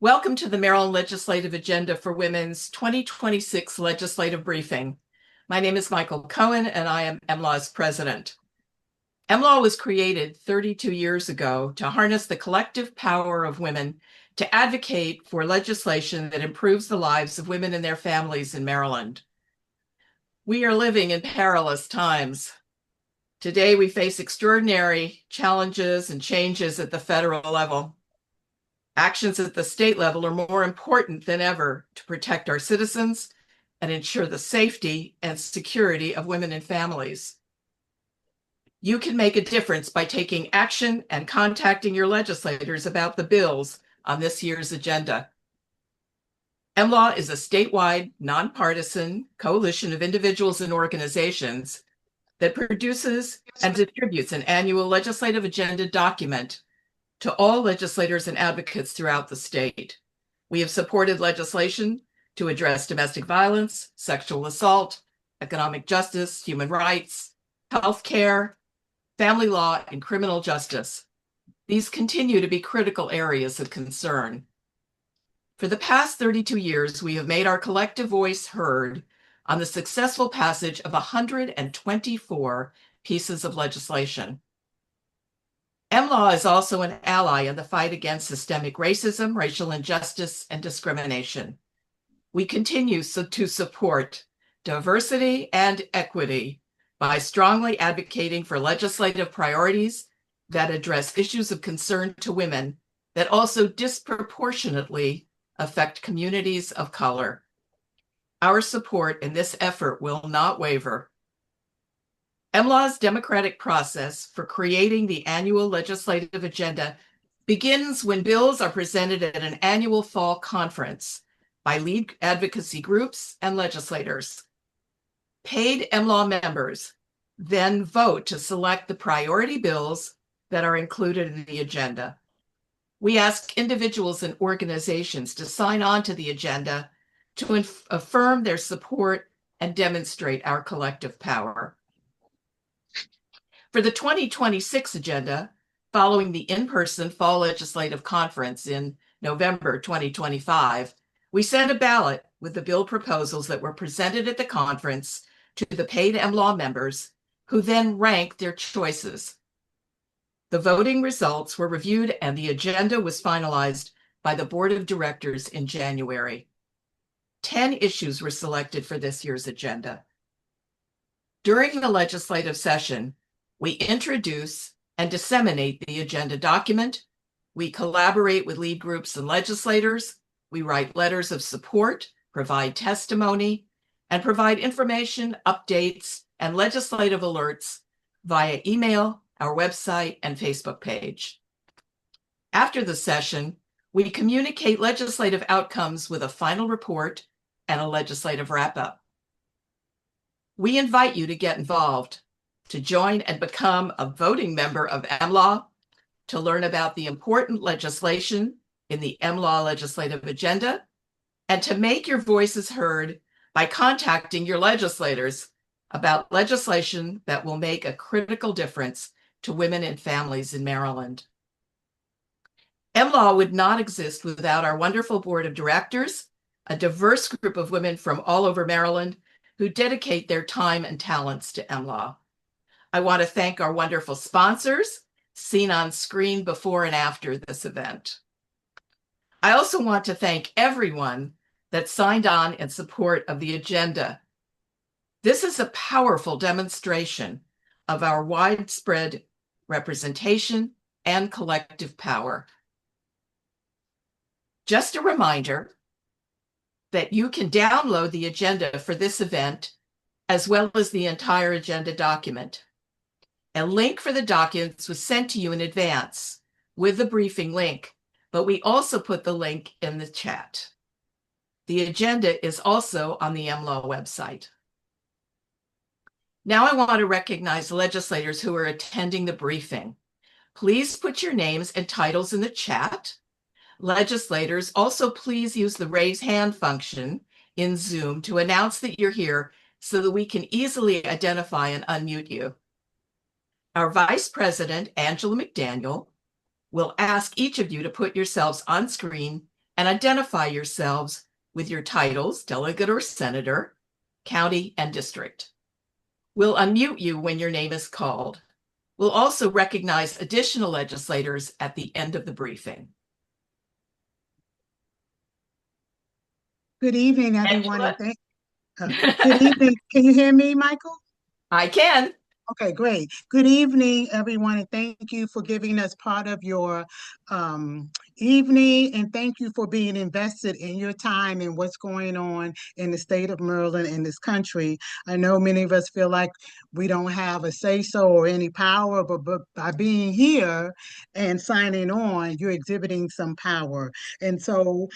Welcome to the Maryland Legislative Agenda for Women's 2026 Legislative Briefing. My name is Michael Cohen, and I am MLAW's president. MLAW was created 32 years ago to harness the collective power of women to advocate for legislation that improves the lives of women and their families in Maryland. We are living in perilous times. Today, we face extraordinary challenges and changes at the federal level. Actions at the state level are more important than ever to protect our citizens and ensure the safety and security of women and families. You can make a difference by taking action and contacting your legislators about the bills on this year's agenda. MLAW is a statewide, nonpartisan coalition of individuals and organizations that produces and distributes an annual legislative agenda document to all legislators and advocates throughout the state. We have supported legislation to address domestic violence, sexual assault, economic justice, human rights, healthcare, family law, and criminal justice. These continue to be critical areas of concern. For the past 32 years, we have made our collective voice heard on the successful passage of 124 pieces of legislation. MLAW is also an ally in the fight against systemic racism, racial injustice, and discrimination. We continue to support diversity and equity by strongly advocating for legislative priorities that address issues of concern to women that also disproportionately affect communities of color. Our support in this effort will not waver. MLAW's democratic process for creating the annual legislative agenda begins when bills are presented at an annual fall conference by lead advocacy groups and legislators. Paid MLAW members then vote to select the priority bills that are included in the agenda. We ask individuals and organizations to sign on to the agenda to affirm their support and demonstrate our collective power. For the 2026 agenda, following the in-person Fall Legislative Conference in November 2025, we sent a ballot with the bill proposals that were presented at the conference to the paid MLAW members, who then ranked their choices. The voting results were reviewed and the agenda was finalized by the Board of Directors in January. 10 issues were selected for this year's agenda. During the legislative session, we introduce and disseminate the agenda document. We collaborate with lead groups and legislators. We write letters of support, provide testimony, and provide information, updates, and legislative alerts via email, our website, and Facebook page. After the session, we communicate legislative outcomes with a final report and a legislative wrap-up. We invite you to get involved, to join and become a voting member of MLAW, to learn about the important legislation in the MLAW legislative agenda, and to make your voices heard by contacting your legislators about legislation that will make a critical difference to women and families in Maryland. MLAW would not exist without our wonderful board of directors, a diverse group of women from all over Maryland who dedicate their time and talents to MLAW. I want to thank our wonderful sponsors, seen on screen before and after this event. I also want to thank everyone that signed on in support of the agenda. This is a powerful demonstration of our widespread representation and collective power. Just a reminder that you can download the agenda for this event as well as the entire agenda document. A link for the documents was sent to you in advance with the briefing link, but we also put the link in the chat. The agenda is also on the MLAW website. Now I want to recognize legislators who are attending the briefing. Please put your names and titles in the chat. Legislators, also please use the raise hand function in Zoom to announce that you're here so that we can easily identify and unmute you. Our Vice President, Angela McDaniel, will ask each of you to put yourselves on screen and identify yourselves with your titles, delegate or senator, county, and district. We'll unmute you when your name is called. We'll also recognize additional legislators at the end of the briefing. Good evening, everyone, Angela? good evening. Can you hear me, Michael? I can. Okay, great. Good evening, everyone, and thank you for giving us part of your evening, and thank you for being invested in your time and what's going on in the state of Maryland and this country. I know many of us feel like we don't have a say-so or any power, but by being here and signing on, you're exhibiting some power. And so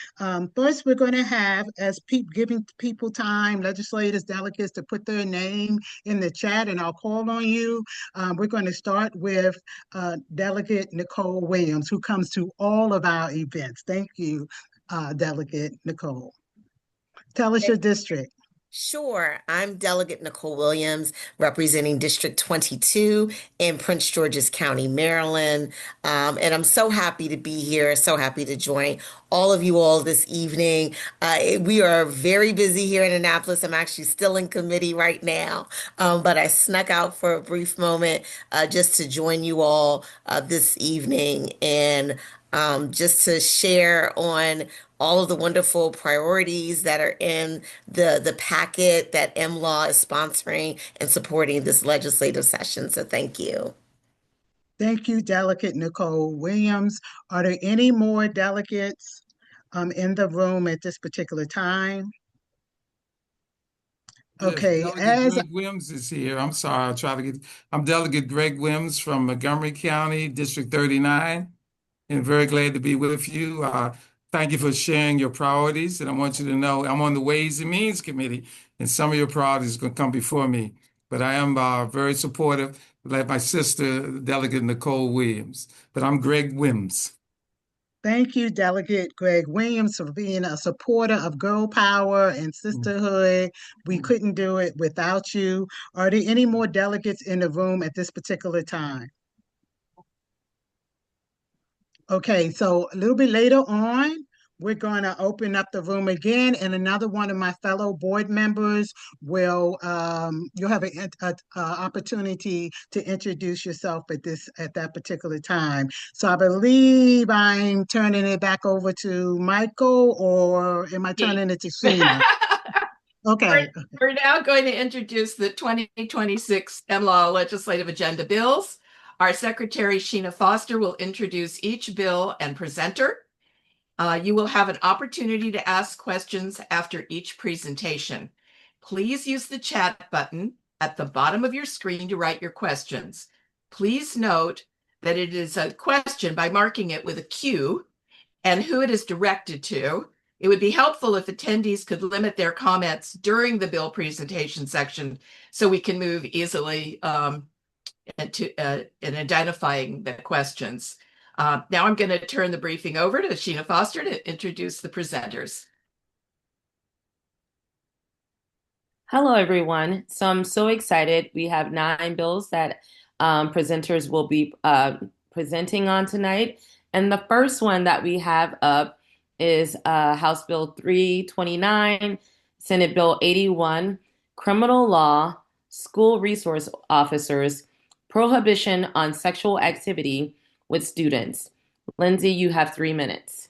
first we're going to have, as giving people time, legislators, delegates to put their name in the chat, and I'll call on you. We're going to start with Delegate Nicole Williams, who comes to all of our events. Thank you, Delegate Nicole. Tell us your district. Sure. I'm Delegate Nicole Williams, representing District 22 in Prince George's County, Maryland. And I'm so happy to be here, so happy to join all of you all this evening. We are very busy here in Annapolis. I'm actually still in committee right now, but I snuck out for a brief moment just to join you all this evening and just to share on all of the wonderful priorities that are in the packet that MLAW is sponsoring and supporting this legislative session. So thank you. Thank you, Delegate Nicole Williams. Are there any more delegates in the room at this particular time? Yes, Okay, Delegate Greg Williams is here. I'm sorry, I'm Delegate Greg Williams from Montgomery County, District 39, and very glad to be with you. Thank you for sharing your priorities, and I want you to know I'm on the Ways and Means Committee, and some of your priorities are going to come before me. But I am very supportive, like my sister, Delegate Nicole Williams. But I'm Greg Williams. Thank you, Delegate Greg Williams, for being a supporter of girl power and sisterhood. We couldn't do it without you. Are there any more delegates in the room at this particular time? Okay, so a little bit later on, we're going to open up the room again, and another one of my fellow board members will, you'll have an opportunity to introduce yourself at that particular time. So I believe I'm turning it back over to Michael, or am I turning it to Sheena? Okay. We're now going to introduce the 2026 MLAW legislative agenda bills. Our Secretary, Sheena Foster, will introduce each bill and presenter. You will have an opportunity to ask questions after each presentation. Please use the chat button at the bottom of your screen to write your questions. Please note that it is a question by marking it with a Q and who it is directed to. It would be helpful if attendees could limit their comments during the bill presentation section so we can move easily in identifying the questions. Now I'm going to turn the briefing over to Sheena Foster to introduce the presenters. Hello, everyone. So I'm so excited. We have 9 bills that presenters will be presenting on tonight. And the first one that we have up is House Bill 329, Senate Bill 81, Criminal Law, School Resource Officers, Prohibition on Sexual Activity with Students. Lindsay, you have 3 minutes.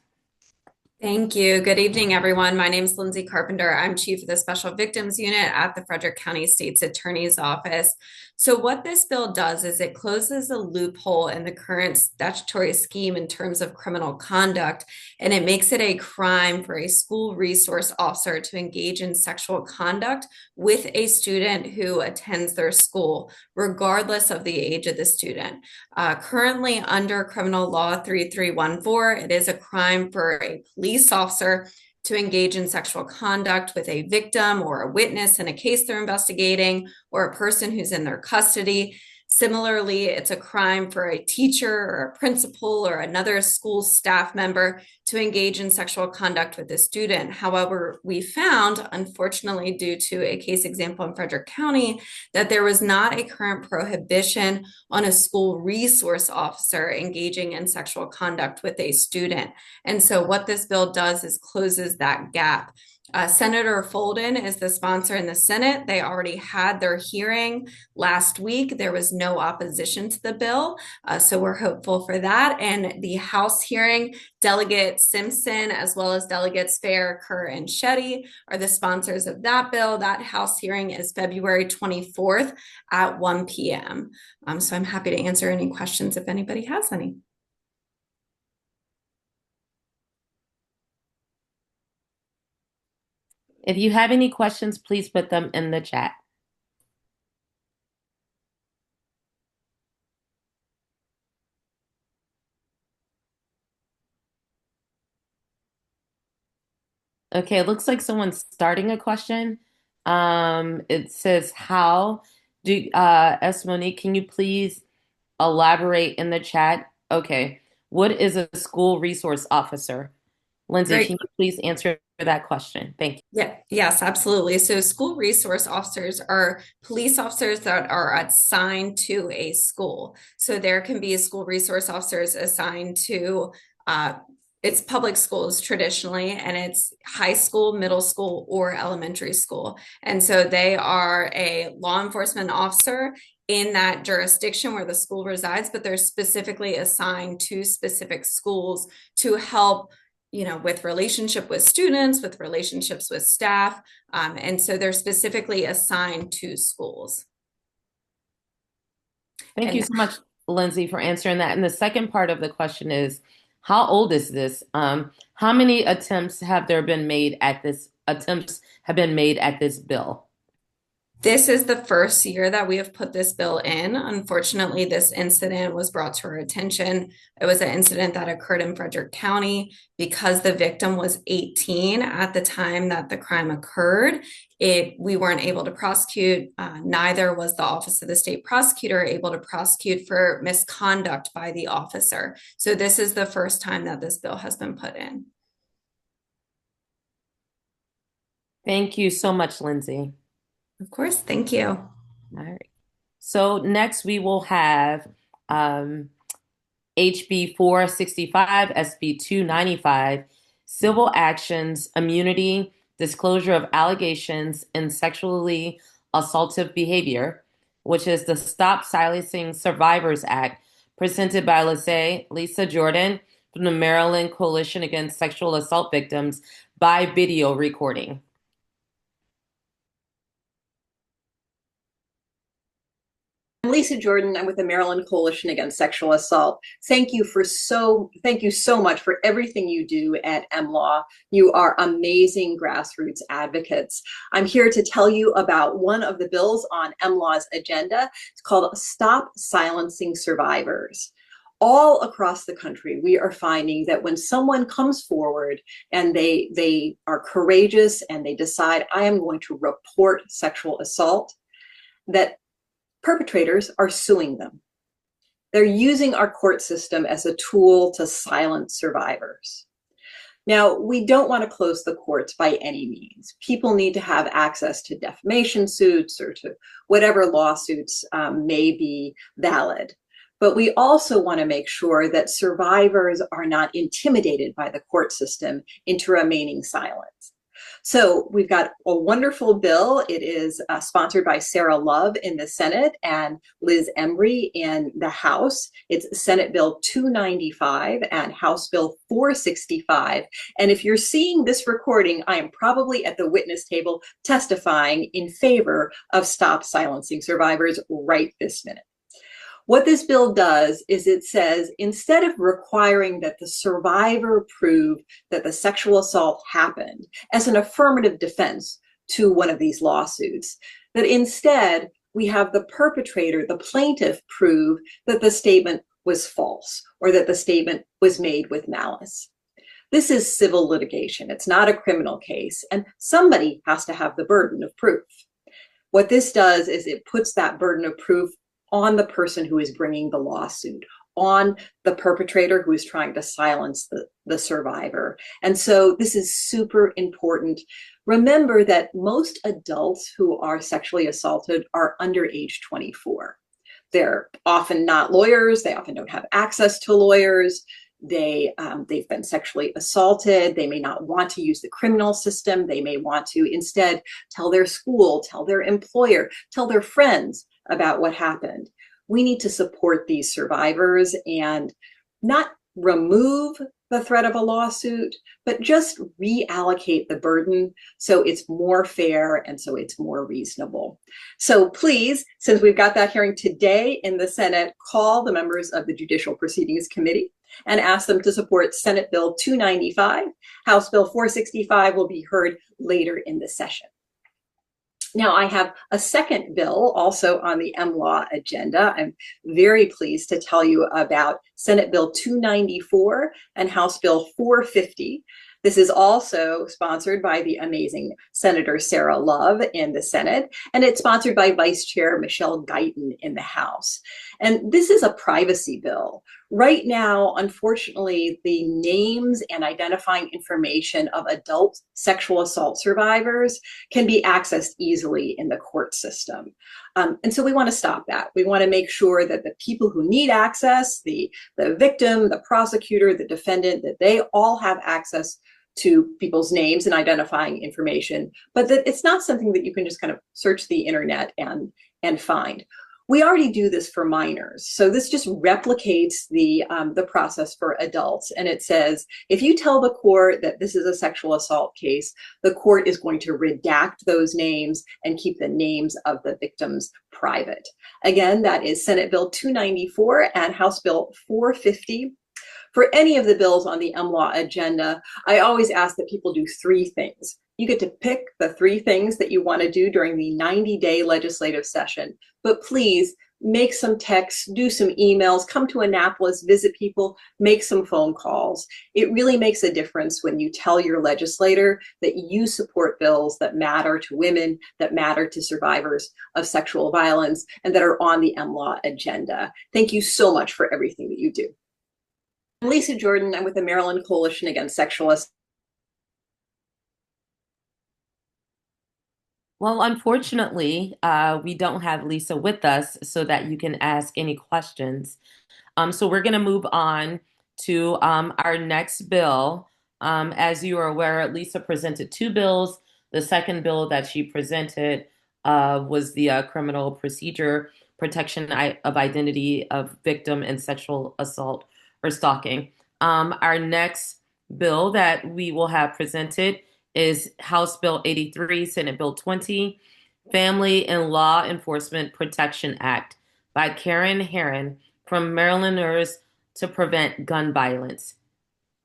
Thank you. Good evening, everyone. My name is Lindsay Carpenter. I'm Chief of the Special Victims Unit at the Frederick County State's Attorney's Office. So what this bill does is it closes a loophole in the current statutory scheme in terms of criminal conduct, and it makes it a crime for a school resource officer to engage in sexual conduct with a student who attends their school, regardless of the age of the student. Currently, under Criminal Law 3314, it is a crime for a police officer to engage in sexual conduct with a victim or a witness in a case they're investigating, or a person who's in their custody. Similarly, it's a crime for a teacher or a principal or another school staff member to engage in sexual conduct with a student. However, we found, unfortunately, due to a case example in Frederick County, that there was not a current prohibition on a school resource officer engaging in sexual conduct with a student. And so what this bill does is closes that gap. Senator Folden is the sponsor in the Senate. They already had their hearing last week. There was no opposition to the bill, so we're hopeful for that. And the House hearing, Delegate Simpson, as well as Delegates Fair, Kerr, and Shetty are the sponsors of that bill. That House hearing is February 24th at 1 p.m. So I'm happy to answer any questions if anybody has any. If you have any questions, please put them in the chat. Okay, it looks like someone's starting a question. It says, how do, Monique, can you please elaborate in the chat? Okay, what is a school resource officer? Lindsay, Great. can you please answer that question? Thank you. Yeah, yes, absolutely. So school resource officers are police officers that are assigned to a school. So there can be school resource officers assigned to it's public schools traditionally, and it's high school, middle school, or elementary school. And so they are a law enforcement officer in that jurisdiction where the school resides, but they're specifically assigned to specific schools to help, you know, with relationship with students, with relationships with staff. And so they're specifically assigned to schools. Thank you so much, Lindsay, for answering that. And the second part of the question is, how old is this? How many attempts have been made at this bill? This is the first year that we have put this bill in. Unfortunately, this incident was brought to our attention. It was an incident that occurred in Frederick County. Because the victim was 18 at the time that the crime occurred, we weren't able to prosecute. Neither was the Office of the State Prosecutor able to prosecute for misconduct by the officer. So this is the first time that this bill has been put in. Thank you so much, Lindsay. Of course, thank you. All right. So next we will have HB 465, SB 295, Civil Actions, Immunity, Disclosure of Allegations, and Sexually Assaultive Behavior, which is the Stop Silencing Survivors Act, presented by Lisa Jordan from the Maryland Coalition Against Sexual Assault Victims by Video Recording. I'm Lisa Jordan. I'm with the Maryland Coalition Against Sexual Assault. Thank you so much for everything you do at MLAW. You are amazing grassroots advocates. I'm here to tell you about one of the bills on MLAW's agenda. It's called Stop Silencing Survivors. All across the country, we are finding that when someone comes forward and they are courageous and they decide, I am going to report sexual assault, that perpetrators are suing them. They're using our court system as a tool to silence survivors. Now, we don't want to close the courts by any means. People need to have access to defamation suits or to whatever lawsuits may be valid. But we also want to make sure that survivors are not intimidated by the court system into remaining silent. So we've got a wonderful bill. It is sponsored by Sarah Love in the Senate and Liz Embry in the House. It's Senate Bill 295 and House Bill 465. And if you're seeing this recording, I am probably at the witness table testifying in favor of Stop Silencing Survivors right this minute. What this bill does is it says, instead of requiring that the survivor prove that the sexual assault happened as an affirmative defense to one of these lawsuits, that instead we have the perpetrator, the plaintiff, prove that the statement was false or that the statement was made with malice. This is civil litigation. It's not a criminal case, and somebody has to have the burden of proof. What this does is it puts that burden of proof on the person who is bringing the lawsuit, on the perpetrator who is trying to silence the survivor. And so this is super important. Remember that most adults who are sexually assaulted are under age 24. They're often not lawyers. They often don't have access to lawyers. They've been sexually assaulted. They may not want to use the criminal system. They may want to instead tell their school, tell their employer, tell their friends about what happened. We need to support these survivors and not remove the threat of a lawsuit, but just reallocate the burden so it's more fair and so it's more reasonable. So please, since we've got that hearing today in the Senate, call the members of the Judicial Proceedings Committee and ask them to support Senate Bill 295. House Bill 465 will be heard later in the session. Now, I have a second bill also on the MLAW agenda. I'm very pleased to tell you about Senate Bill 294 and House Bill 450. This is also sponsored by the amazing Senator Sarah Love in the Senate, and it's sponsored by Vice Chair Michelle Guyton in the House. And this is a privacy bill. Right now, unfortunately, the names and identifying information of adult sexual assault survivors can be accessed easily in the court system. And so we want to stop that. We want to make sure that the people who need access, the victim, the prosecutor, the defendant, that they all have access to people's names and identifying information, but that it's not something that you can just kind of search the internet and find. We already do this for minors. So this just replicates the process for adults. And it says, if you tell the court that this is a sexual assault case, the court is going to redact those names and keep the names of the victims private. Again, that is Senate Bill 294 and House Bill 450. For any of the bills on the MLAW agenda, I always ask that people do three things. You get to pick the three things that you want to do during the 90-day legislative session, but please make some texts, do some emails, come to Annapolis, visit people, make some phone calls. It really makes a difference when you tell your legislator that you support bills that matter to women, that matter to survivors of sexual violence, and that are on the MLAW agenda. Thank you so much for everything that you do. I'm Lisa Jordan. I'm with the Maryland Coalition Against Sexual Assault. Well, unfortunately, we don't have Lisa with us so that you can ask any questions. So we're going to move on to our next bill. As you are aware, Lisa presented two bills. The second bill that she presented was the Criminal Procedure Protection of Identity of Victim in Sexual Assault or Stalking. Our next bill that we will have presented is House Bill 83, Senate Bill 20, Family and Law Enforcement Protection Act by Karen Herron from Marylanders to Prevent Gun Violence.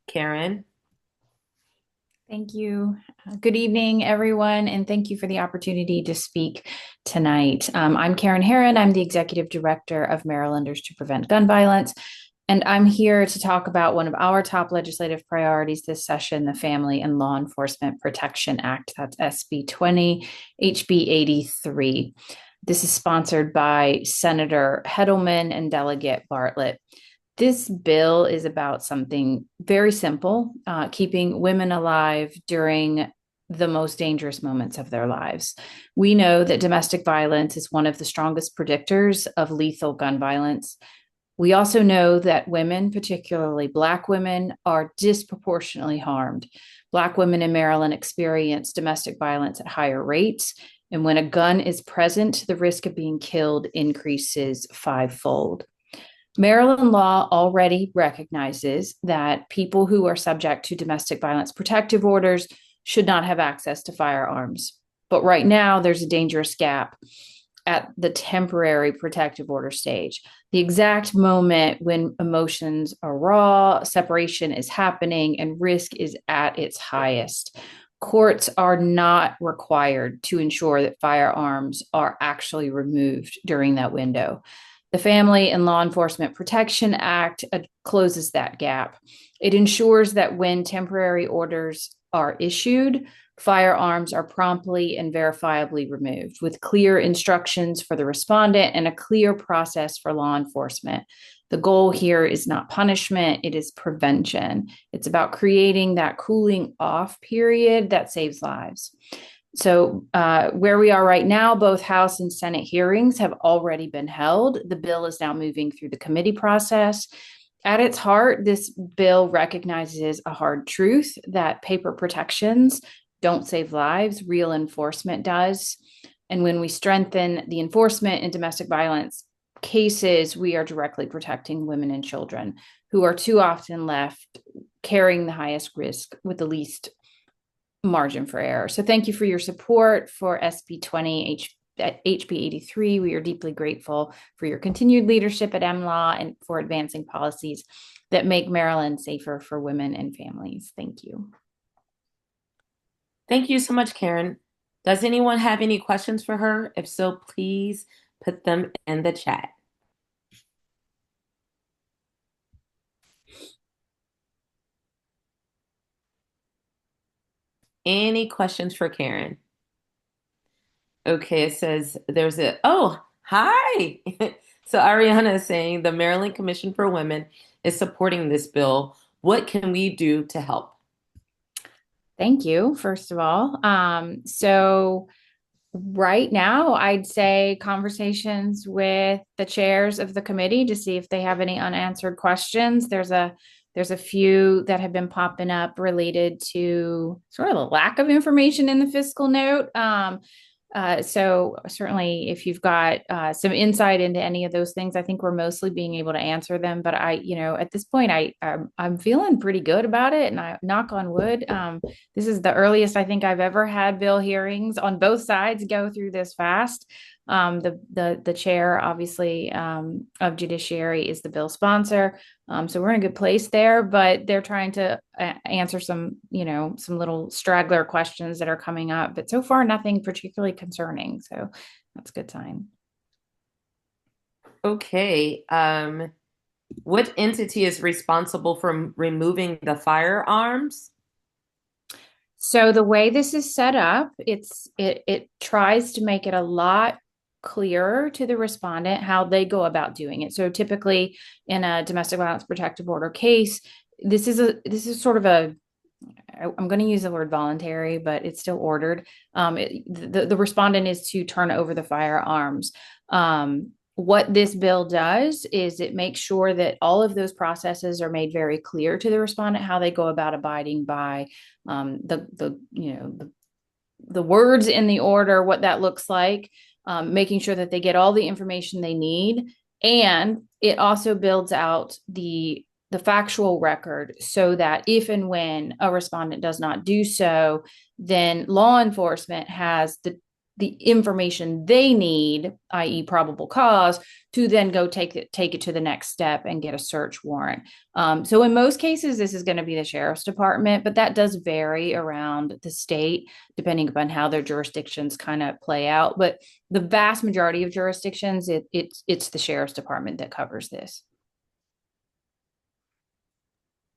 Karen? Thank you. Good evening, everyone, and thank you for the opportunity to speak tonight. I'm Karen Herron. I'm the Executive Director of Marylanders to Prevent Gun Violence, and I'm here to talk about one of our top legislative priorities this session, the Family and Law Enforcement Protection Act. That's SB 20, HB 83. This is sponsored by Senator Hedelman and Delegate Bartlett. This bill is about something very simple, keeping women alive during the most dangerous moments of their lives. We know that domestic violence is one of the strongest predictors of lethal gun violence. We also know that women, particularly Black women, are disproportionately harmed. Black women in Maryland experience domestic violence at higher rates, and when a gun is present, the risk of being killed increases fivefold. Maryland law already recognizes that people who are subject to domestic violence protective orders should not have access to firearms. But right now, there's a dangerous gap at the temporary protective order stage. The exact moment when emotions are raw, separation is happening, and risk is at its highest. Courts are not required to ensure that firearms are actually removed during that window. The Family and Law Enforcement Protection Act closes that gap. It ensures that when temporary orders are issued, firearms are promptly and verifiably removed with clear instructions for the respondent and a clear process for law enforcement. The goal here is not punishment, it is prevention. It's about creating that cooling off period that saves lives. So where we are right now, both House and Senate hearings have already been held. The bill is now moving through the committee process. At its heart, this bill recognizes a hard truth that paper protections don't save lives, real enforcement does. And when we strengthen the enforcement in domestic violence cases, we are directly protecting women and children who are too often left carrying the highest risk with the least margin for error. So thank you for your support for SB 20 HB 83. We are deeply grateful for your continued leadership at MLAW and for advancing policies that make Maryland safer for women and families. Thank you. Thank you so much, Karen. Does anyone have any questions for her? If so, please put them in the chat. Any questions for Karen? Okay, it says there's hi. So Ariana is saying the Maryland Commission for Women is supporting this bill. What can we do to help? Thank you, first of all. So right now, I'd say conversations with the chairs of the committee to see if they have any unanswered questions. There's a few that have been popping up related to sort of the lack of information in the fiscal note. So certainly if you've got some insight into any of those things, I think we're mostly being able to answer them. But at this point, I'm feeling pretty good about it. And I knock on wood. This is the earliest I think I've ever had bill hearings on both sides go through this fast. The chair, obviously, of Judiciary is the bill sponsor. So we're in a good place there, but they're trying to answer some little straggler questions that are coming up. But so far, nothing particularly concerning. So that's a good sign. Okay. What entity is responsible for removing the firearms? So the way this is set up, it tries to make it a lot clearer to the respondent how they go about doing it. So typically in a domestic violence protective order case, this is sort of I'm going to use the word voluntary, but it's still ordered. The respondent is to turn over the firearms. What this bill does is it makes sure that all of those processes are made very clear to the respondent how they go about abiding by the words in the order, what that looks like, making sure that they get all the information they need. And it also builds out the factual record so that if and when a respondent does not do so, then law enforcement has the information they need, i.e. probable cause, to then go take it to the next step and get a search warrant. So in most cases, this is going to be the sheriff's department, but that does vary around the state, depending upon how their jurisdictions kind of play out. But the vast majority of jurisdictions, it's the sheriff's department that covers this.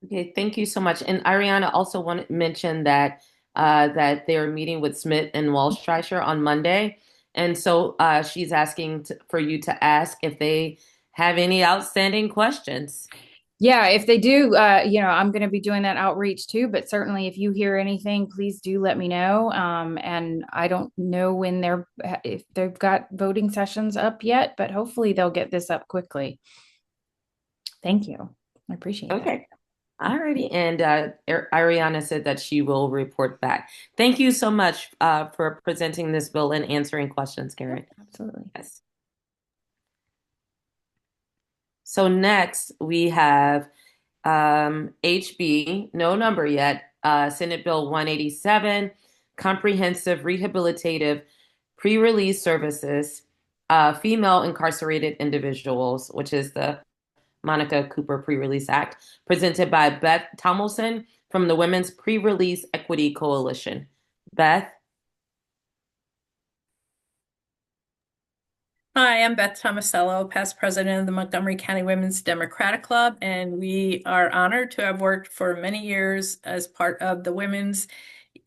Okay, thank you so much. And Ariana also wanted to mention that they're meeting with Smith and Walstreicher on Monday. And so she's asking for you to ask if they have any outstanding questions. Yeah, if they do, I'm going to be doing that outreach too. But certainly if you hear anything, please do let me know. And I don't know if they've got voting sessions up yet, but hopefully they'll get this up quickly. Thank you. I appreciate it. Okay. Alrighty, and Ariana said that she will report back. Thank you so much for presenting this bill and answering questions, Karen. Absolutely. Yes. So next we have HB, no number yet, Senate Bill 187, Comprehensive Rehabilitative Pre-Release Services, Female Incarcerated Individuals, which is the Monica Cooper Pre-Release Act, presented by Beth Tomlinson from the Women's Pre-Release Equity Coalition. Beth? Hi, I'm Beth Tomasello, past president of the Montgomery County Women's Democratic Club, and we are honored to have worked for many years as part of the Women's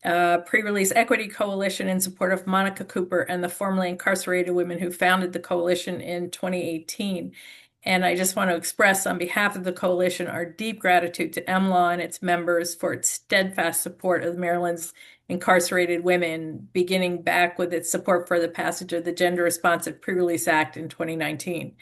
Pre-Release Equity Coalition in support of Monica Cooper and the formerly incarcerated women who founded the coalition in 2018. And I just want to express on behalf of the coalition our deep gratitude to MLAW and its members for its steadfast support of Maryland's incarcerated women, beginning back with its support for the passage of the Gender Responsive Pre-Release Act in 2019.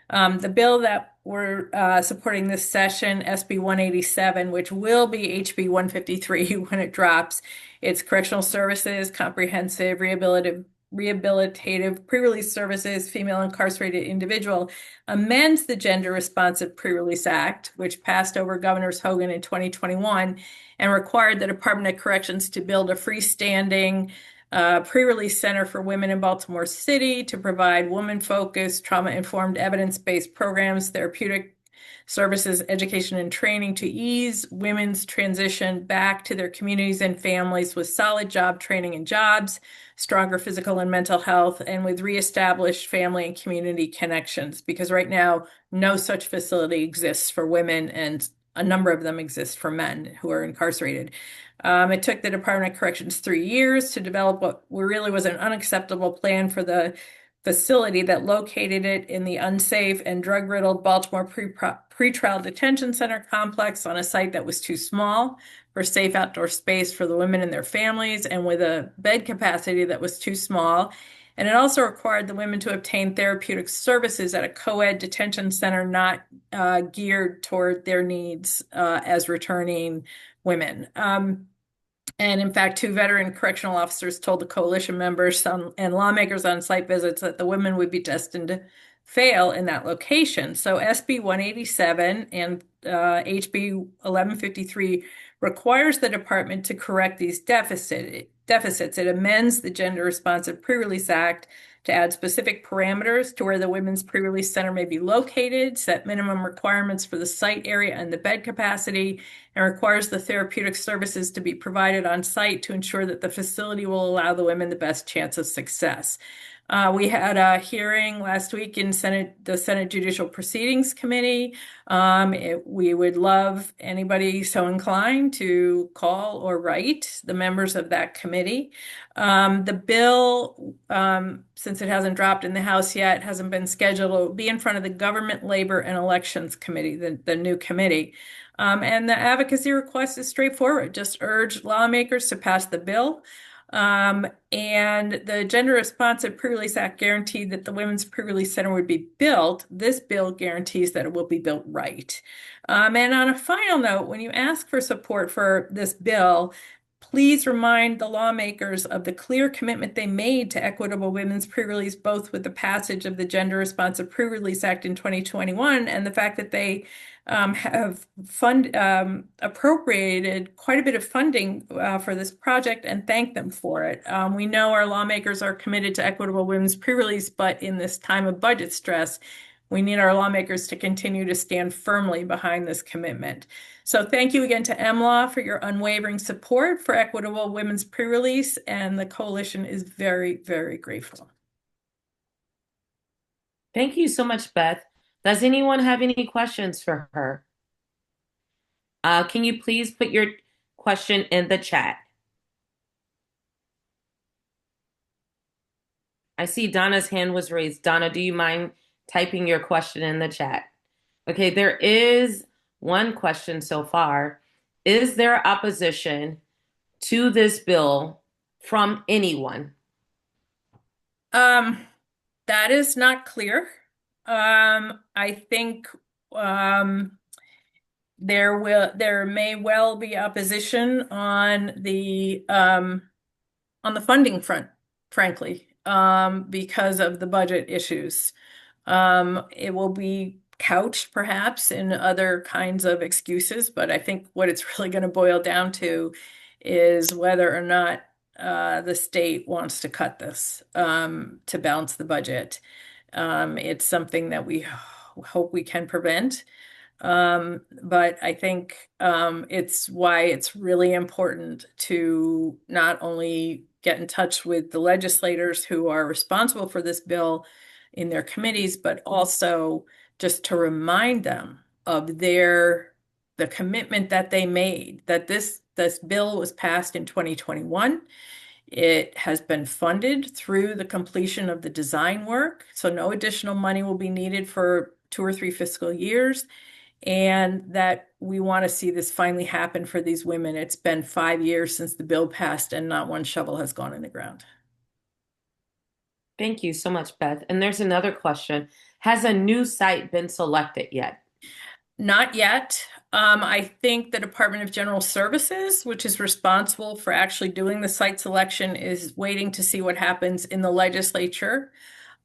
The bill that we're supporting this session, SB 187, which will be HB 153 when it drops, it's Correctional Services, Comprehensive Rehabilitative Pre-Release Services, Female Incarcerated Individual, amends the Gender Responsive Pre-Release Act, which passed over Governor Hogan in 2021 and required the Department of Corrections to build a freestanding pre-release center for women in Baltimore City to provide woman-focused, trauma-informed, evidence-based programs, therapeutic services, education, and training to ease women's transition back to their communities and families with solid job training and jobs, stronger physical and mental health, and with reestablished family and community connections. Because right now, no such facility exists for women, and a number of them exist for men who are incarcerated. It took the Department of Corrections 3 years to develop what really was an unacceptable plan for the facility that located it in the unsafe and drug-riddled Baltimore pretrial detention center complex on a site that was too small for safe outdoor space for the women and their families, and with a bed capacity that was too small. And it also required the women to obtain therapeutic services at a co-ed detention center not geared toward their needs as returning women. And in fact, 2 veteran correctional officers told the coalition members and lawmakers on site visits that the women would be destined to fail in that location. So SB 187 and HB 1153 requires the department to correct these deficits. It amends the Gender Responsive Pre-Release Act to add specific parameters to where the Women's Pre-Release Center may be located, set minimum requirements for the site area and the bed capacity, and requires the therapeutic services to be provided on site to ensure that the facility will allow the women the best chance of success. We had a hearing last week in the Senate Judicial Proceedings Committee. We would love anybody so inclined to call or write the members of that committee. The bill, since it hasn't dropped in the House yet, hasn't been scheduled, it will be in front of the Government, Labor, and Elections Committee, the new committee. And the advocacy request is straightforward. Just urge lawmakers to pass the bill. And the Gender Responsive Pre-Release Act guaranteed that the Women's Pre-Release Center would be built. This bill guarantees that it will be built right. And on a final note, when you ask for support for this bill, please remind the lawmakers of the clear commitment they made to equitable women's pre-release, both with the passage of the Gender Responsive Pre-Release Act in 2021 and the fact that they have appropriated quite a bit of funding for this project, and thank them for it. We know our lawmakers are committed to equitable women's pre-release, but in this time of budget stress, we need our lawmakers to continue to stand firmly behind this commitment. So thank you again to MLAW for your unwavering support for equitable women's pre-release, and the coalition is very, very grateful. Thank you so much, Beth. Does anyone have any questions for her? Can you please put your question in the chat? I see Donna's hand was raised. Donna, do you mind typing your question in the chat? Okay, there is one question so far. Is there opposition to this bill from anyone? That is not clear. I think there may well be opposition on the funding front, frankly, because of the budget issues. It will be couched perhaps in other kinds of excuses, but I think what it's really going to boil down to is whether or not the state wants to cut this to balance the budget. It's something that we hope we can prevent. But I think it's why it's really important to not only get in touch with the legislators who are responsible for this bill in their committees, but also just to remind them of the commitment that they made, that this This bill was passed in 2021. It has been funded through the completion of the design work, so no additional money will be needed for 2 or 3 fiscal years, and that we want to see this finally happen for these women. It's been 5 years since the bill passed, and not one shovel has gone in the ground. Thank you so much, Beth. And there's another question. Has a new site been selected yet? Not yet. I think the Department of General Services, which is responsible for actually doing the site selection, is waiting to see what happens in the legislature.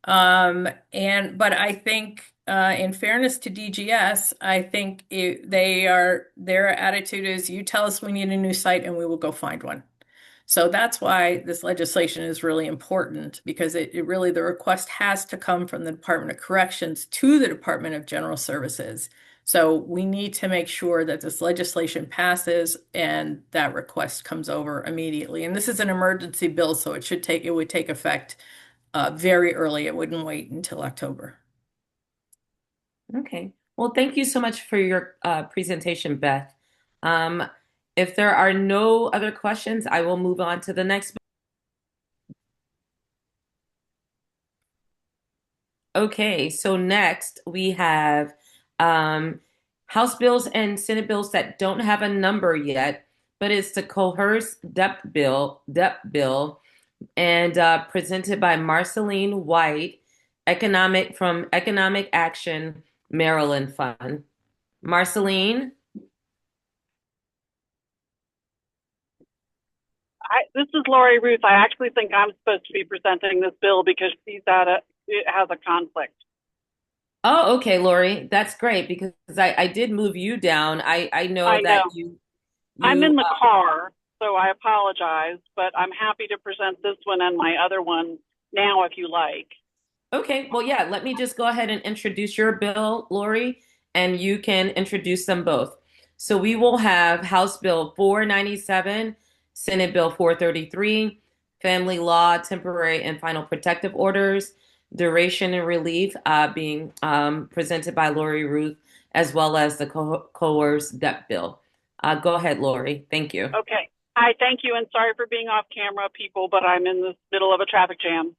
But I think, in fairness to DGS, I think their attitude is, you tell us we need a new site and we will go find one. So that's why this legislation is really important, because it really, the request has to come from the Department of Corrections to the Department of General Services. So we need to make sure that this legislation passes and that request comes over immediately. And this is an emergency bill, so it would take effect very early. It wouldn't wait until October. Okay. Well, thank you so much for your presentation, Beth. If there are no other questions, I will move on to the next. Okay, so next we have House bills and Senate bills that don't have a number yet, but it's the coerced debt bill, and presented by Marceline White, Economic Action Maryland Fund. Marceline? This is Lori Ruth. I actually think I'm supposed to be presenting this bill because it has a conflict. Oh, okay, Lori. That's great, because I did move you down. I know I that know. you I'm in the car, so I apologize, but I'm happy to present this one and my other one now if you like. Okay, well, yeah, let me just go ahead and introduce your bill, Lori, and you can introduce them both. So we will have House Bill 497, Senate Bill 433, Family Law Temporary and Final Protective Orders, Duration and Relief being presented by Lori Ruth, as well as the coerced debt bill. Go ahead, Lori. Thank you. Okay. Hi, thank you, and sorry for being off camera, people, but I'm in the middle of a traffic jam.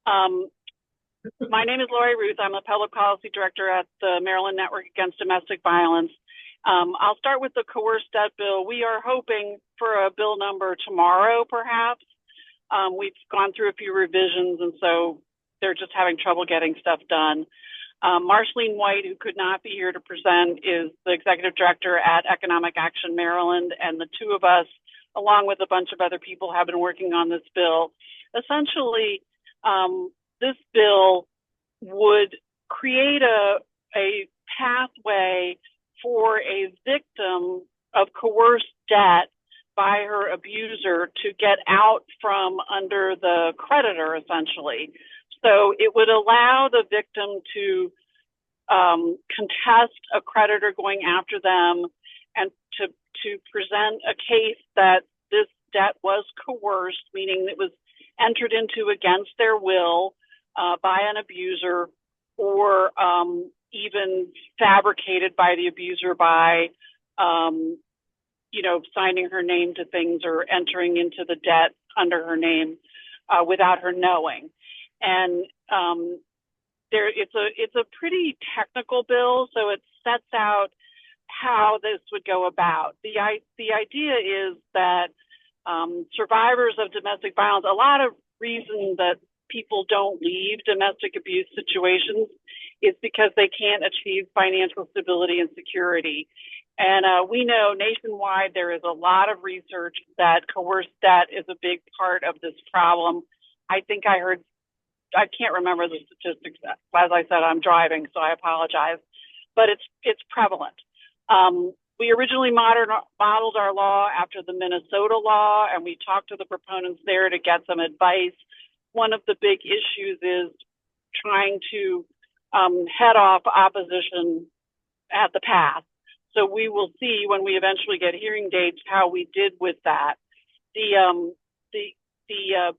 My name is Lori Ruth. I'm a public policy director at the Maryland Network Against Domestic Violence. I'll start with the coerced debt bill. We are hoping for a bill number tomorrow, perhaps. We've gone through a few revisions, and so they're just having trouble getting stuff done. Marceline White, who could not be here to present, is the executive director at Economic Action Maryland, and the two of us, along with a bunch of other people, have been working on this bill. Essentially, this bill would create a pathway for a victim of coerced debt by her abuser to get out from under the creditor, essentially. So it would allow the victim to contest a creditor going after them and to present a case that this debt was coerced, meaning it was entered into against their will by an abuser, or even fabricated by the abuser by, signing her name to things or entering into the debt under her name without her knowing. And it's a pretty technical bill, so it sets out how this would go about. The idea is that survivors of domestic violence, a lot of reasons that people don't leave domestic abuse situations is because they can't achieve financial stability and security. And we know nationwide there is a lot of research that coerced debt is a big part of this problem. I think I can't remember the statistics. As I said, I'm driving, so I apologize, but it's prevalent. We originally modeled our law after the Minnesota law, and we talked to the proponents there to get some advice. One of the big issues is trying to head off opposition at the path. So we will see when we eventually get hearing dates how we did with that. The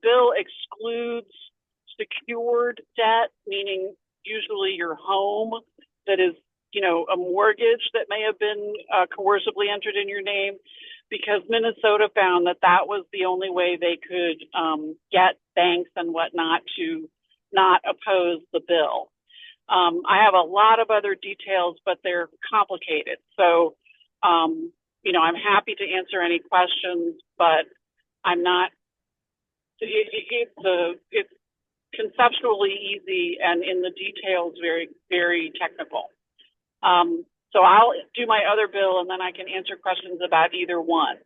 bill excludes secured debt, meaning usually your home that is, a mortgage that may have been coercively entered in your name. because Minnesota found that that was the only way they could get banks and whatnot to not oppose the bill. I have a lot of other details, but they're complicated. So, I'm happy to answer any questions, but I'm not, it's conceptually easy and in the details very, very technical. So I'll do my other bill and then I can answer questions about either one.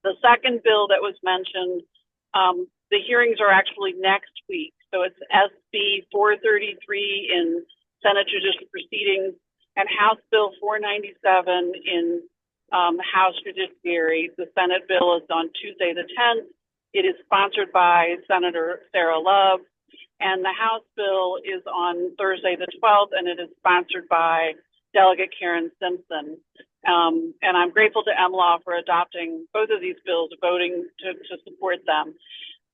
The second bill that was mentioned, the hearings are actually next week. So it's SB 433 in Senate Judicial Proceedings and House Bill 497 in House Judiciary. The Senate bill is on Tuesday the 10th. It is sponsored by Senator Sarah Love, and the House bill is on Thursday the 12th, and it is sponsored by Delegate Karen Simpson. And I'm grateful to MLAW for adopting both of these bills, voting to support them.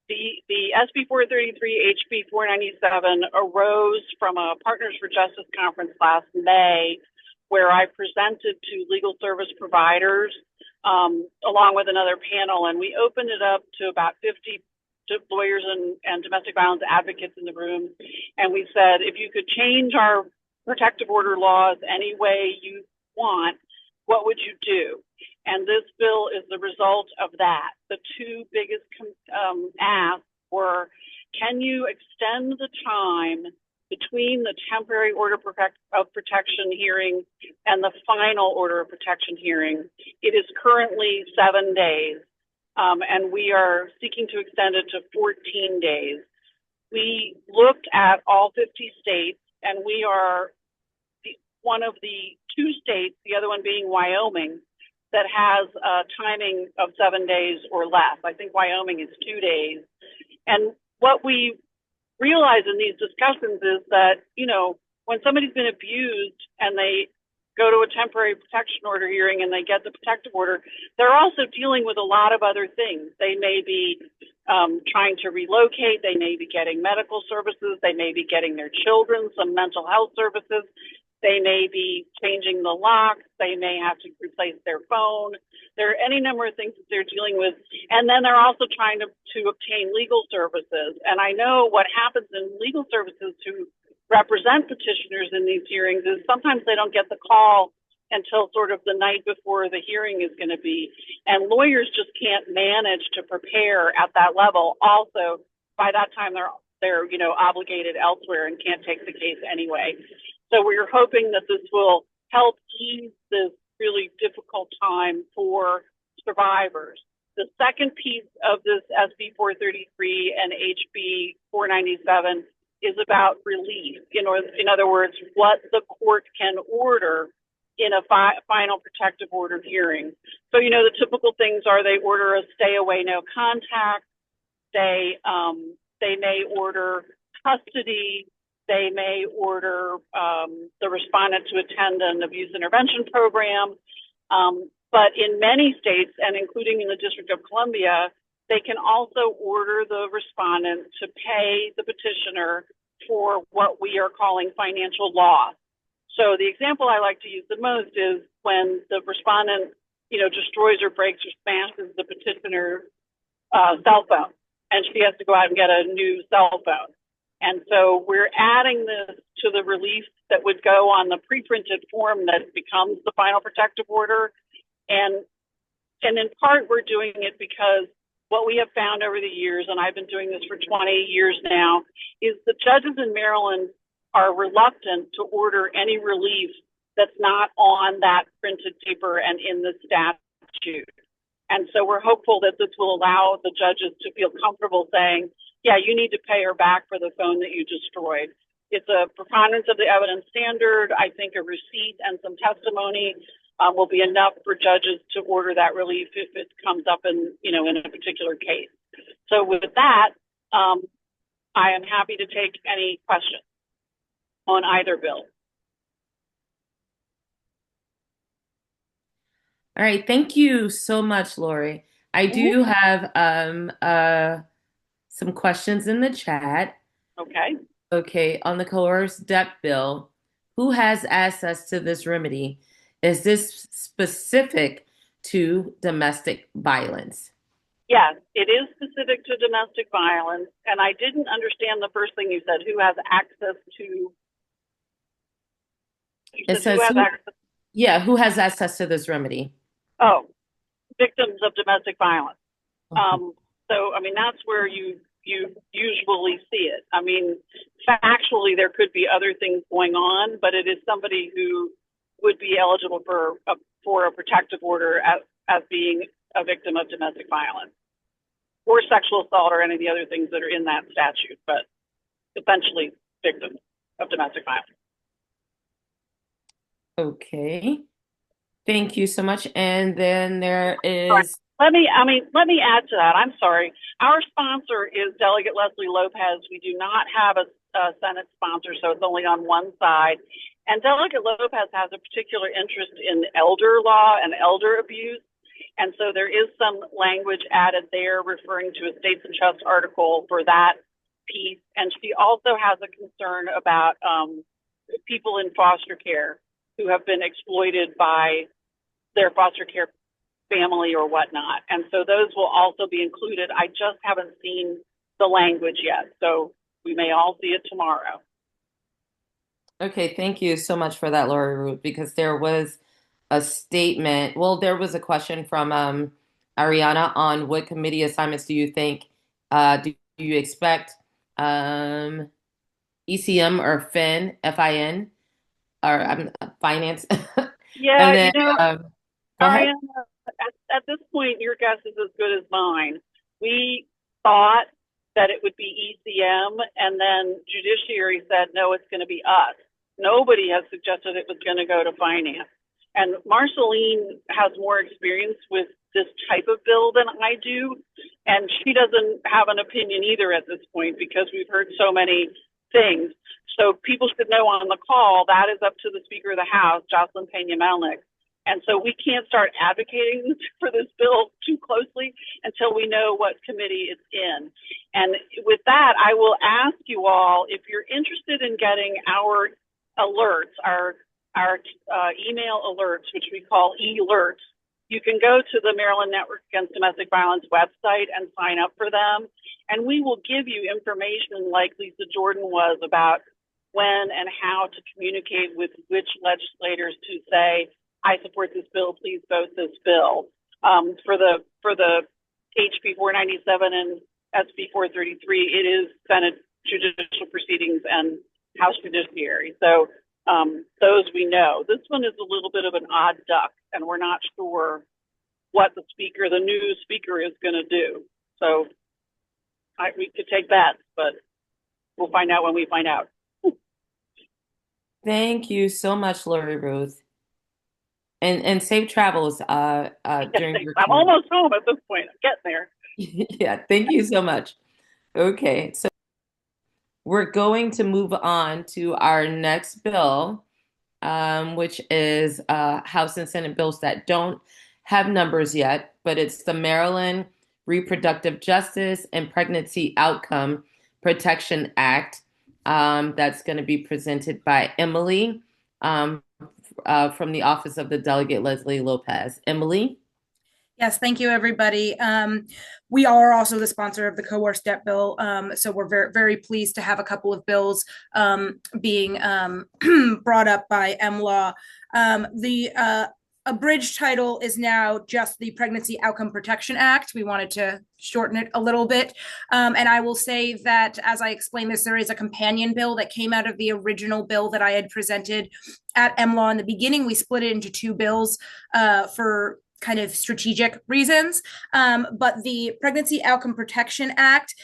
The SB 433, HB 497 arose from a Partners for Justice conference last May, where I presented to legal service providers along with another panel, and we opened it up to about 50 lawyers and domestic violence advocates in the room. And we said, if you could change our protective order laws any way you want, what would you do? And this bill is the result of that. The two biggest asks were, can you extend the time between the temporary order of protection hearing and the final order of protection hearing? It is currently 7 days, and we are seeking to extend it to 14 days. We looked at all 50 states, and we are one of the two states, the other one being Wyoming, that has a timing of 7 days or less. I think Wyoming is 2 days. And what we realize in these discussions is that, when somebody's been abused and they go to a temporary protection order hearing and they get the protective order, they're also dealing with a lot of other things. They may be trying to relocate, they may be getting medical services, they may be getting their children some mental health services. They may be changing the locks. They may have to replace their phone. There are any number of things that they're dealing with. And then they're also trying to obtain legal services. And I know what happens in legal services to represent petitioners in these hearings is sometimes they don't get the call until sort of the night before the hearing is going to be. And lawyers just can't manage to prepare at that level. Also, by that time, they're obligated elsewhere and can't take the case anyway. So we're hoping that this will help ease this really difficult time for survivors. The second piece of this SB 433 and HB 497 is about relief. In other words, what the court can order in a final protective order hearing. So, the typical things are they order a stay away, no contact. They may order custody. They may order the respondent to attend an abuse intervention program. But in many states, and including in the District of Columbia, they can also order the respondent to pay the petitioner for what we are calling financial loss. So the example I like to use the most is when the respondent, destroys or breaks or smashes the petitioner's cell phone, and she has to go out and get a new cell phone. And so we're adding this to the relief that would go on the pre-printed form that becomes the final protective order. And in part, we're doing it because what we have found over the years, and I've been doing this for 20 years now, is the judges in Maryland are reluctant to order any relief that's not on that printed paper and in the statute. And so we're hopeful that this will allow the judges to feel comfortable saying, yeah, you need to pay her back for the phone that you destroyed. It's a preponderance of the evidence standard. I think a receipt and some testimony will be enough for judges to order that relief if it comes up in a particular case. So with that, I am happy to take any questions on either bill. All right, thank you so much, Lori. I do have some questions in the chat. Okay, on the coerced debt bill, who has access to this remedy? Is this specific to domestic violence. Yes, it is specific to domestic violence. And I didn't understand the first thing you said, who has access to, you It said who says, has access? yeah, who has access to this remedy? Oh, victims of domestic violence. Mhm. So, I mean, that's where you usually see it. I mean, factually, there could be other things going on, but it is somebody who would be eligible for a protective order as being a victim of domestic violence or sexual assault or any of the other things that are in that statute, but essentially victims of domestic violence. Okay. Thank you so much. And then there is. Let me add to that. I'm sorry. Our sponsor is Delegate Leslie Lopez. We do not have a Senate sponsor, so it's only on one side. And Delegate Lopez has a particular interest in elder law and elder abuse. And so there is some language added there referring to a States and Trust article for that piece. And she also has a concern about people in foster care who have been exploited by their foster care family or whatnot. And so those will also be included. I just haven't seen the language yet. So we may all see it tomorrow. Okay, thank you so much for that, Lori Root, because there was a statement. Well, there was a question from Ariana on what committee assignments do you think, do you expect ECM or FIN, or finance? Yeah, And then, go ahead. Ariana, at this point, your guess is as good as mine. We thought that it would be ECM, and then Judiciary said, no, it's going to be us. Nobody has suggested it was going to go to finance. And Marceline has more experience with this type of bill than I do, and she doesn't have an opinion either at this point because we've heard so many things. So people should know on the call that is up to the Speaker of the House, Jocelyn Peña-Melnick. And so we can't start advocating for this bill too closely until we know what committee it's in. And with that, I will ask you all, if you're interested in getting our alerts, our email alerts, which we call e-alerts, you can go to the Maryland Network Against Domestic Violence website and sign up for them. And we will give you information like Lisa Jordan was about when and how to communicate with which legislators to say, I support this bill, please vote this bill. For the HB 497 and SB 433, it is Senate judicial proceedings and House Judiciary. So those we know. This one is a little bit of an odd duck, and we're not sure what the new speaker is going to do. So we could take bets, but we'll find out when we find out. Thank you so much, Lori Ruth. And safe travels during your I'm almost home at this point. I'm getting there. Yeah, thank you so much. Okay, so we're going to move on to our next bill, which is House and Senate bills that don't have numbers yet, but it's the Maryland Reproductive Justice and Pregnancy Outcome Protection Act that's going to be presented by Emily from the Office of the Delegate Leslie Lopez. Emily? Yes, thank you, everybody. We are also the sponsor of the coerced debt bill, so we're very, very pleased to have a couple of bills being brought up by MLAW. The abridged title is now just the Pregnancy Outcome Protection Act. We wanted to shorten it a little bit. And I will say that, as I explained this, there is a companion bill that came out of the original bill that I had presented at MLAW in the beginning. We split it into two bills for kind of strategic reasons. But the Pregnancy Outcome Protection Act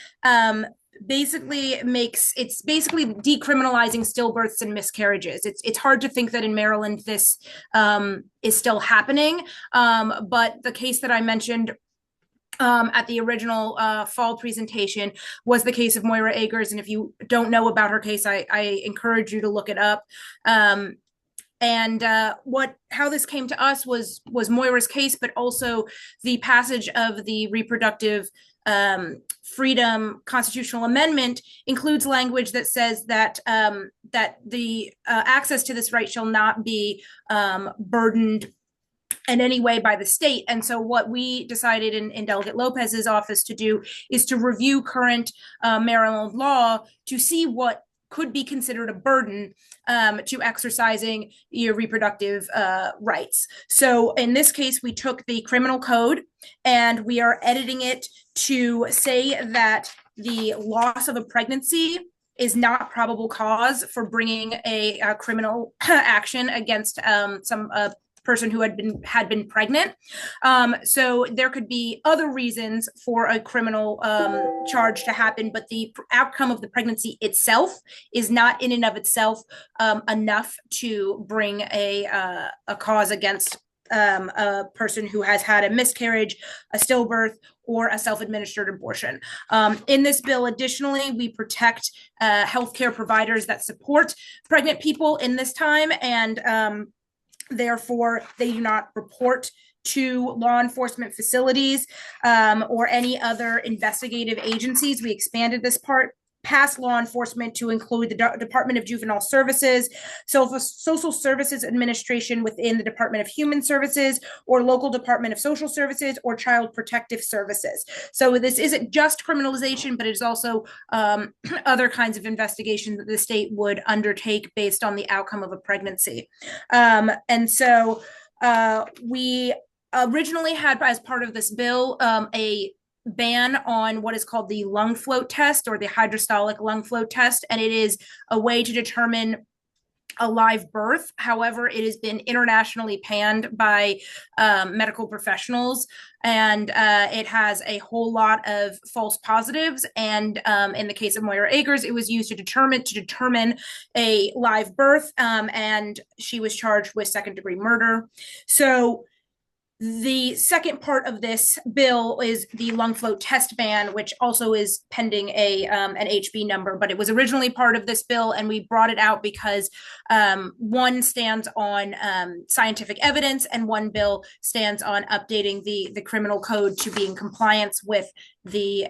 basically decriminalizing stillbirths and miscarriages. It's hard to think that in Maryland this is still happening. But the case that I mentioned at the original fall presentation was the case of Moira Agers. And if you don't know about her case, I encourage you to look it up. And how this came to us was Moira's case, but also the passage of the Reproductive Freedom Constitutional Amendment includes language that says that that the access to this right shall not be burdened in any way by the state. And so what we decided in Delegate Lopez's office to do is to review current Maryland law to see what could be considered a burden to exercising your reproductive rights. So in this case, we took the criminal code and we are editing it to say that the loss of a pregnancy is not probable cause for bringing a criminal action against some person who had been pregnant. So there could be other reasons for a criminal charge to happen, but the outcome of the pregnancy itself is not in and of itself enough to bring a cause against a person who has had a miscarriage, a stillbirth, or a self-administered abortion. In this bill, additionally, we protect healthcare providers that support pregnant people in this time, and therefore they do not report to law enforcement facilities or any other investigative agencies. We expanded this part past law enforcement to include the Department of Juvenile Services, Social Services Administration within the Department of Human Services, or local Department of Social Services, or Child Protective Services. So this isn't just criminalization, but it's also other kinds of investigation that the state would undertake based on the outcome of a pregnancy. And so we originally had, as part of this bill, a ban on what is called the lung float test, or the hydrostolic lung float test, and it is a way to determine a live birth. However, it has been internationally panned by medical professionals, and it has a whole lot of false positives. And in the case of Moira Agers, it was used to determine a live birth, and she was charged with second-degree murder. So the second part of this bill is the lung float test ban, which also is pending an HB number, but it was originally part of this bill, and we brought it out because one stands on scientific evidence, and one bill stands on updating the criminal code to be in compliance with the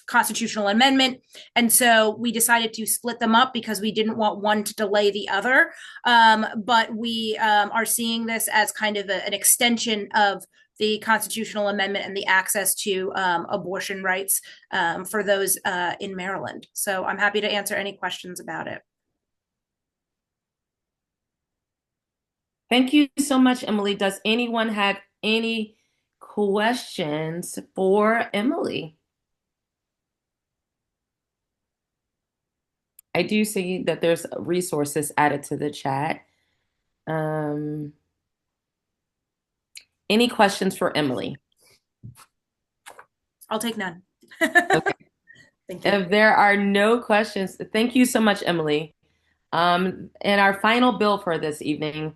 constitutional amendment. And so we decided to split them up because we didn't want one to delay the other. But we are seeing this as kind of an extension of the constitutional amendment and the access to abortion rights for those in Maryland. So I'm happy to answer any questions about it. Thank you so much, Emily. Does anyone have any questions for Emily? I do see that there's resources added to the chat. Any questions for Emily? I'll take none. Okay. Thank you. If there are no questions, thank you so much, Emily. And our final bill for this evening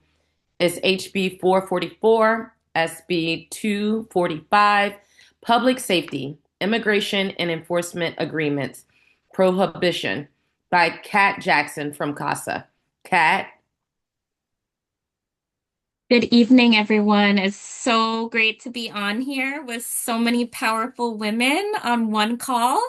is HB 444, SB 245, Public Safety, Immigration and Enforcement Agreements, Prohibition, by Kat Jackson from CASA. Kat? Good evening, everyone. It's so great to be on here with so many powerful women on one call.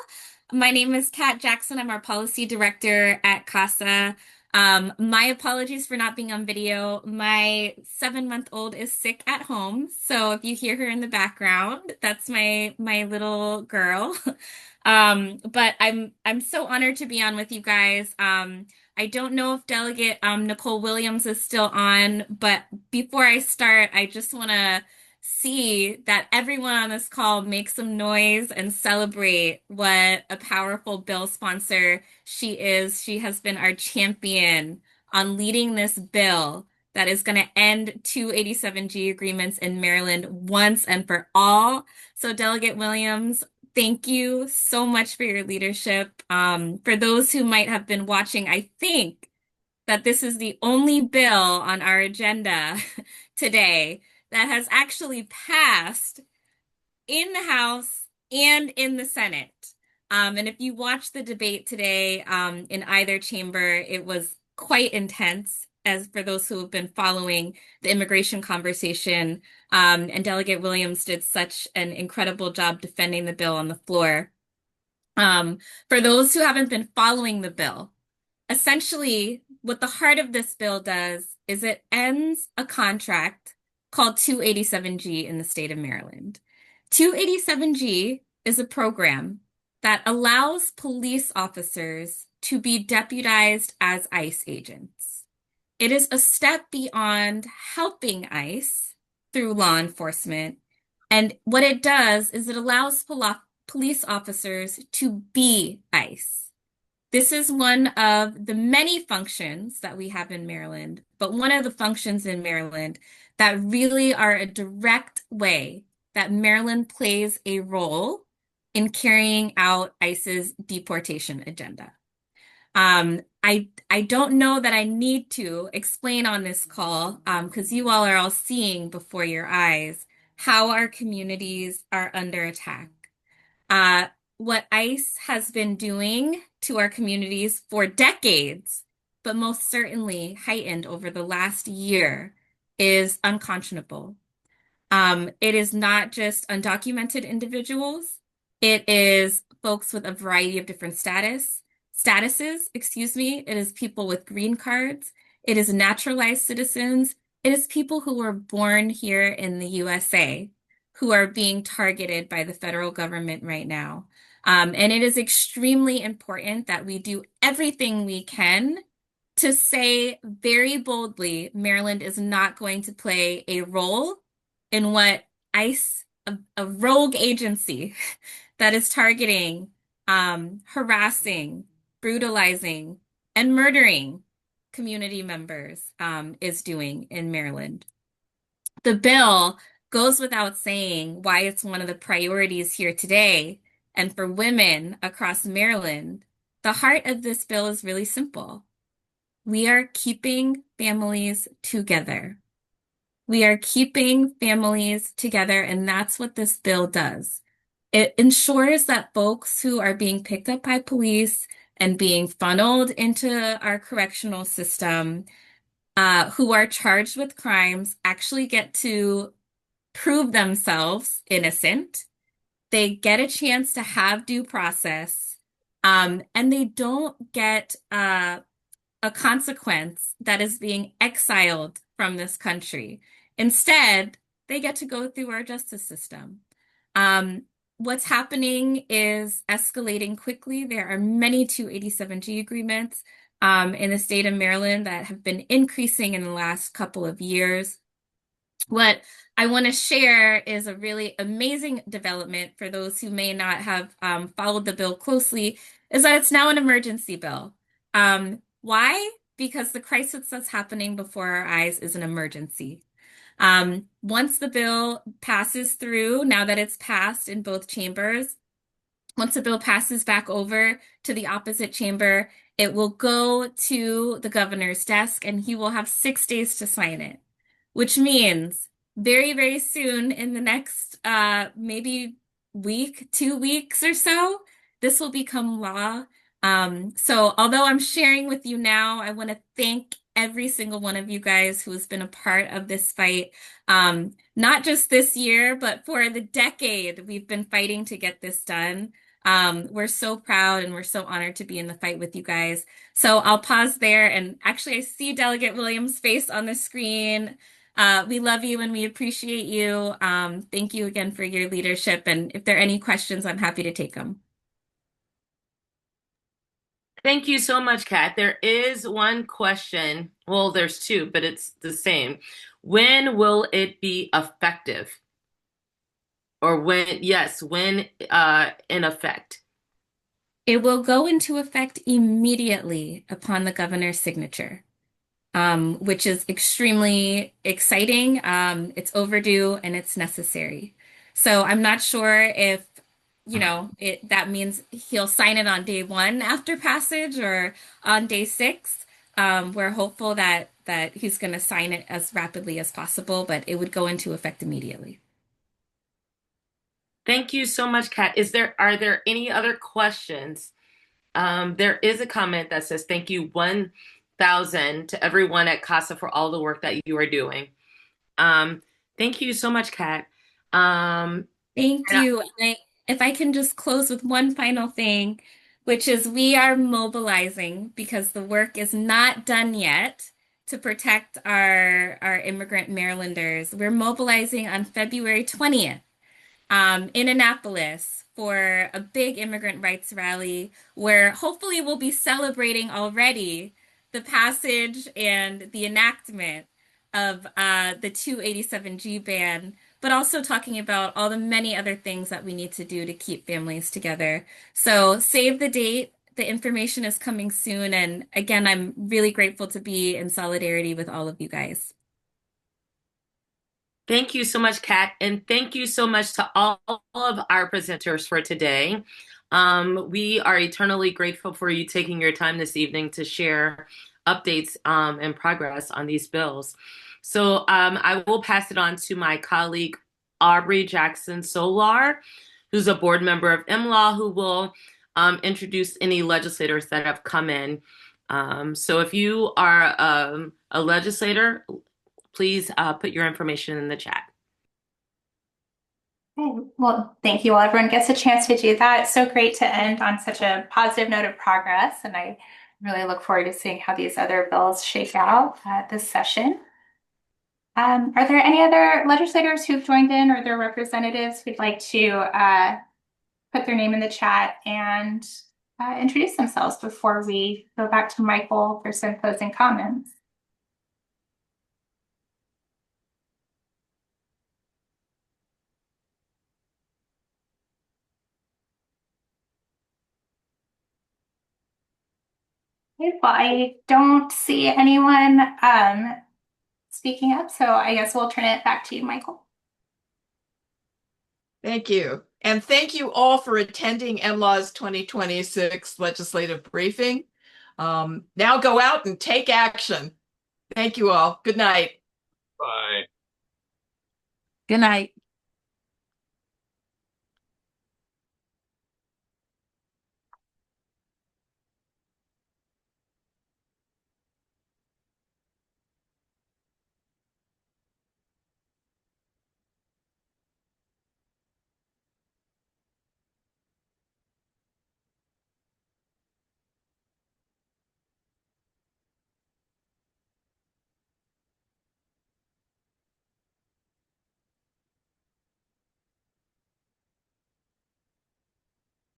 My name is Kat Jackson. I'm our policy director at CASA. My apologies for not being on video. My 7-month-old is sick at home, so if you hear her in the background, that's my little girl. But I'm so honored to be on with you guys. I don't know if Delegate Nicole Williams is still on, but before I start, I just want to see that everyone on this call make some noise and celebrate what a powerful bill sponsor she is. She has been our champion on leading this bill that is going to end 287G agreements in Maryland once and for all. So Delegate Williams, thank you so much for your leadership. For those who might have been watching, I think that this is the only bill on our agenda today that has actually passed in the House and in the Senate. And if you watch the debate today in either chamber, it was quite intense, as for those who have been following the immigration conversation. And Delegate Williams did such an incredible job defending the bill on the floor. For those who haven't been following the bill, essentially what the heart of this bill does is it ends a contract called 287G in the state of Maryland. 287G is a program that allows police officers to be deputized as ICE agents. It is a step beyond helping ICE through law enforcement. And what it does is it allows police officers to be ICE. This is one of the many functions that we have in Maryland, but one of the functions in Maryland that really are a direct way that Maryland plays a role in carrying out ICE's deportation agenda. I don't know that I need to explain on this call, because you all are all seeing before your eyes how our communities are under attack. What ICE has been doing to our communities for decades, but most certainly heightened over the last year, is unconscionable. It is not just undocumented individuals. It is folks with a variety of different statuses, excuse me. It is people with green cards. It is naturalized citizens. It is people who were born here in the USA who are being targeted by the federal government right now. And it is extremely important that we do everything we can to say very boldly, Maryland is not going to play a role in what ICE, a rogue agency that is targeting, harassing, brutalizing, and murdering community members, is doing in Maryland. The bill goes without saying why it's one of the priorities here today. And for women across Maryland, the heart of this bill is really simple. We are keeping families together. We are keeping families together, and that's what this bill does. It ensures that folks who are being picked up by police and being funneled into our correctional system, who are charged with crimes, actually get to prove themselves innocent. They get a chance to have due process, and they don't get a consequence that is being exiled from this country. Instead, they get to go through our justice system. What's happening is escalating quickly. There are many 287G agreements in the state of Maryland that have been increasing in the last couple of years. What I want to share is a really amazing development for those who may not have followed the bill closely, is that it's now an emergency bill. Why? Because the crisis that's happening before our eyes is an emergency. Once the bill passes through, now that it's passed in both chambers, once the bill passes back over to the opposite chamber, it will go to the governor's desk and he will have 6 days to sign it, which means very, very soon in the next maybe week, 2 weeks or so, this will become law. So although I'm sharing with you now, I want to thank every single one of you guys who has been a part of this fight, not just this year, but for the decade we've been fighting to get this done. We're so proud and we're so honored to be in the fight with you guys. So I'll pause there. And actually, I see Delegate Williams' face on the screen. We love you and we appreciate you. Thank you again for your leadership. And if there are any questions, I'm happy to take them. Thank you so much, Kat. There is one question. Well, there's two, but it's the same. When will it be effective? Or when, yes, when in effect? It will go into effect immediately upon the governor's signature, which is extremely exciting. It's overdue and it's necessary. So I'm not sure if that means he'll sign it on day 1 after passage or on day 6. We're hopeful that he's going to sign it as rapidly as possible, but it would go into effect immediately. Thank you so much, Kat. Are there any other questions? There is a comment that says, thank you 1,000 to everyone at CASA for all the work that you are doing. Thank you so much, Kat. Thank you. If I can just close with one final thing, which is we are mobilizing because the work is not done yet. to protect our immigrant Marylanders. We're mobilizing on February 20th in Annapolis for a big immigrant rights rally where hopefully we'll be celebrating already the passage and the enactment of the 287G ban, but also talking about all the many other things that we need to do to keep families together. So save the date. The information is coming soon. And again, I'm really grateful to be in solidarity with all of you guys. Thank you so much, Kat, and thank you so much to all of our presenters for today. We are eternally grateful for you taking your time this evening to share updates and progress on these bills. So I will pass it on to my colleague, Aubrey Jackson Solar, who's a board member of MLAW, who will introduce any legislators that have come in. So if you are a legislator, please put your information in the chat. Okay. Well, thank you. Well, everyone gets a chance to do that. It's so great to end on such a positive note of progress, and I really look forward to seeing how these other bills shake out this session. Are there any other legislators who've joined in or their representatives who'd like to put their name in the chat and introduce themselves before we go back to Michael for some closing comments? Okay, well, I don't see anyone speaking up, so I guess we'll turn it back to you, Michael. Thank you. And thank you all for attending MLAW's 2026 legislative briefing. Now go out and take action. Thank you all. Good night. Bye. Good night.